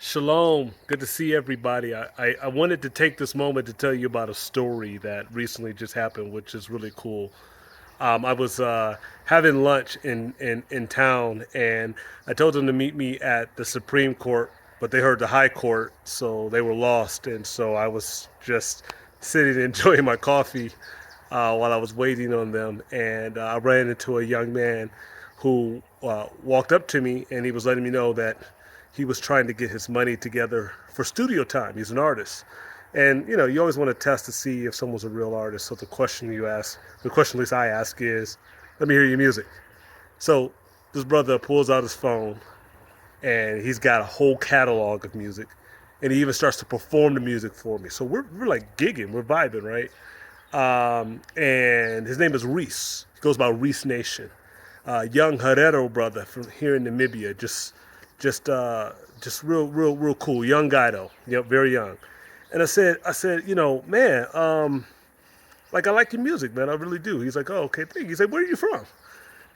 Shalom. Good to see everybody. I wanted to take this moment to tell you about a story that recently just happened, which is really cool. I was having lunch in town, and I told them to meet me at the Supreme Court, but they heard the High Court, so they were lost. And so I was just sitting and enjoying my coffee while I was waiting on them. And I ran into a young man who walked up to me, and he was letting me know that he was trying to get his money together for studio time. He's an artist. And you always want to test to see if someone's a real artist. So the question at least I ask is, let me hear your music. So this brother pulls out his phone and he's got a whole catalog of music. And he even starts to perform the music for me. So we're like gigging, we're vibing, right? And his name is Reese. He goes by Reese Nation. Young Herero brother from here in Namibia. Just real cool. Young guy though. Yep, very young. And I said, man, like I like your music, man. I really do. He's like, oh, okay, thank you. He said, where are you from?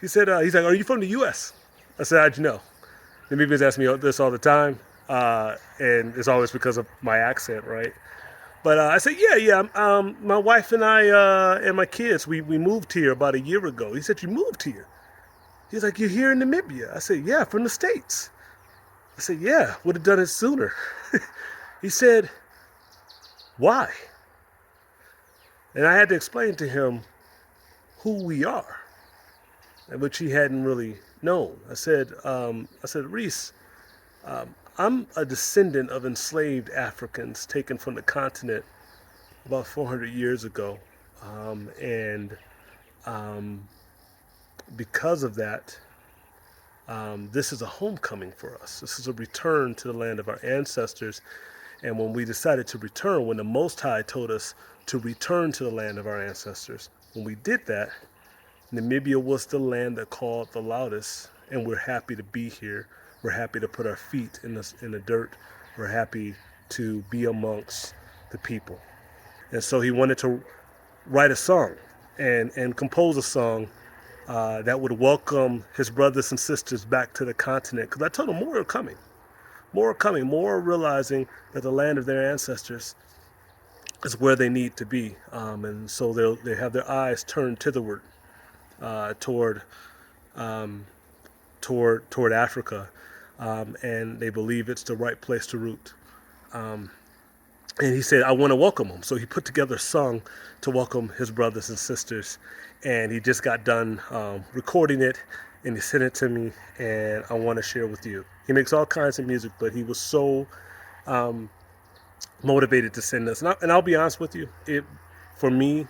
He's like, are you from the U.S.? I said, how'd you know? Namibians ask me this all the time, and it's always because of my accent, right? But I said, yeah. My wife and I and my kids, we moved here about a year ago. He said, you moved here? He's like, you're here in Namibia? I said, yeah, from the States. I said, yeah, would have done it sooner. He said, why? And I had to explain to him who we are, which he hadn't really known. I said, Reese, I'm a descendant of enslaved Africans taken from the continent about 400 years ago. And because of that, this is a homecoming for us. This is a return to the land of our ancestors. And when we decided to return, when the Most High told us to return to the land of our ancestors, when we did that, Namibia was the land that called the loudest, and we're happy to be here. We're happy to put our feet in the dirt. We're happy to be amongst the people. And so he wanted to write a song and compose a song that would welcome his brothers and sisters back to the continent. Because I told him more are coming. More are coming. More are realizing that the land of their ancestors is where they need to be. And so they have their eyes turned thitherward toward Africa. And they believe it's the right place to root. And he said, I want to welcome them. So he put together a song to welcome his brothers and sisters. And he just got done recording it, and he sent it to me, and I want to share with you. He makes all kinds of music, but he was so motivated to send this. And I'll be honest with you, for me,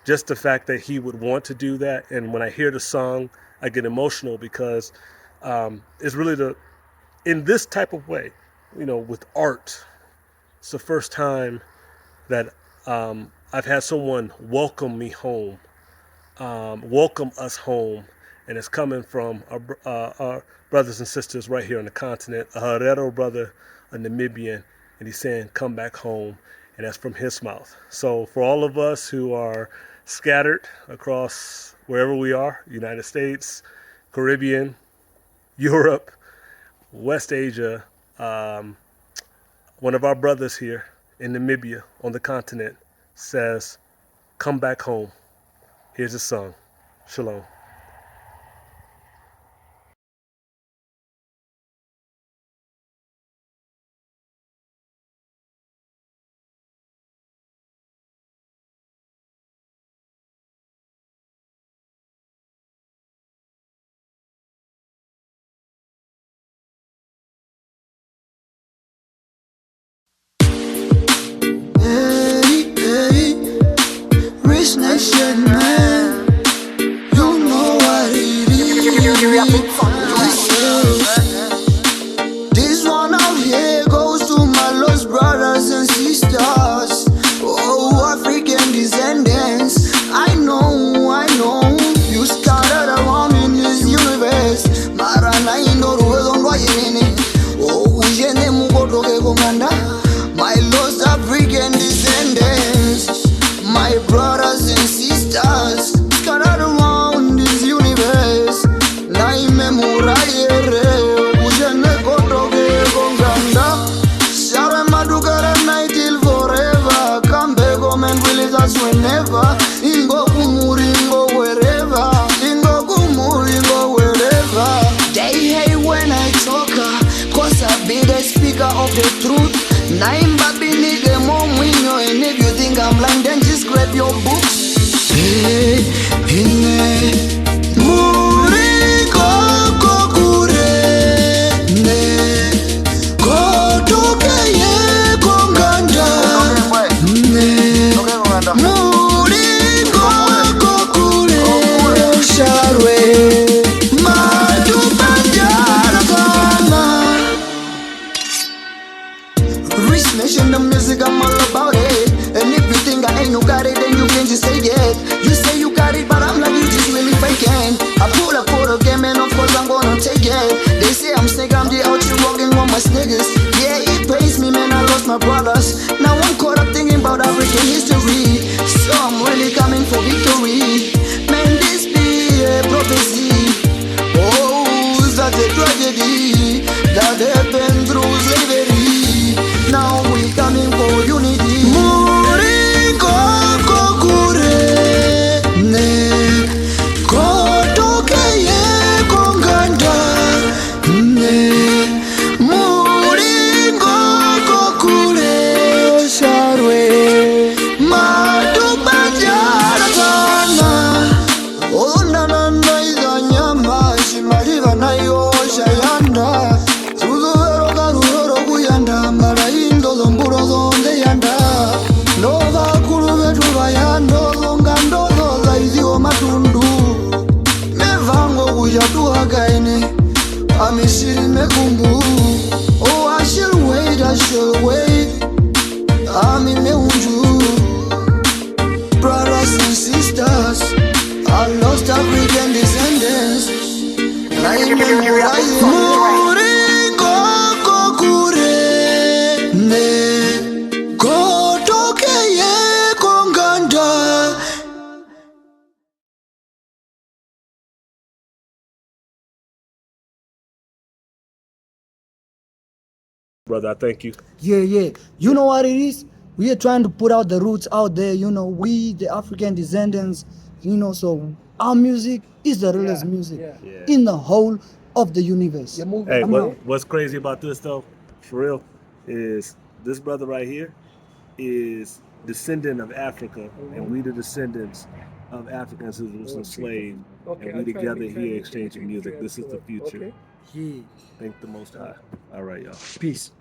just the fact that he would want to do that, and when I hear the song, I get emotional because it's really in this type of way, with art. It's the first time that I've had someone welcome me home, welcome us home, and it's coming from our brothers and sisters right here on the continent, a Herero brother, a Namibian, and he's saying, come back home, and that's from his mouth. So for all of us who are scattered across wherever we are, United States, Caribbean, Europe, West Asia, one of our brothers here in Namibia on the continent says, come back home. Here's a song. Shalom. Hey, hey, Reese Nation, man. You know what it is. This one out here goes to my lost brothers and sisters. Oh, African descendants. I know. You scattered around in this universe. Marana indoro on wayene. Oh, ujene mugoto ke komanda. My lost African descendants, my brothers and sisters, scattered around this universe. Naime murayere, ujene kotoke konganda. sisters whenever. Ingo kumuri, ingo wherever. Ingo kumuri, ingo wherever. They hate when I talk, cause I be the speaker of the truth. Naimba binige momwinyo, and if you think I'm lying, then just grab your books. Hey, hey, muri kokure, ne, kotoke ye konganda, ne, muri kokure, sharwe, matupanja kama. Reese Nation, the music, I'm all about it. And if you think I ain't no got it, then you can just say it. You say you got it, but I'm like, you just really faking. I pull up for the game, and of course I'm gonna take it. They say I'm sick, I'm the out here walking on my sneakers. Yeah, it pays me, man, I lost my brothers. Now I'm caught up thinking about African history. So I'm really coming for victory. Man, this be a prophecy. Oh, such a tragedy that happened through slavery. Now we coming for unity. Muri kokure, ne, kotoke ye konganda, ne, muri kokure, sharwe, matupanja sana. Oh na na na izanyama, shimaliva na yo shayanda. Suzuvero karuro kuyanda, marayindo zomburo zonde yanda. Nova kuruve tuvaya, ndozo ngandozo zaiziwo matundu. Mevango kujatuha kaine, amishiri mekumbu. Oh, I shall wait, I shall wait. Ami meunju. Brothers and sisters, I lost African descendants. Muri kokure, ne, kotoke ye konganda. Brother, I thank you. Yeah. You know what it is? We are trying to put out the roots out there, we, the African descendants, so our music is the realest music Yeah. in the whole of the universe. Hey, Come on. what's crazy about this though, for real, is this brother right here is descendant of Africa, and we the descendants of Africans who was enslaved, and we together here exchanging music. This is the future. Yeah. Thank the Most High. All right, y'all. Peace.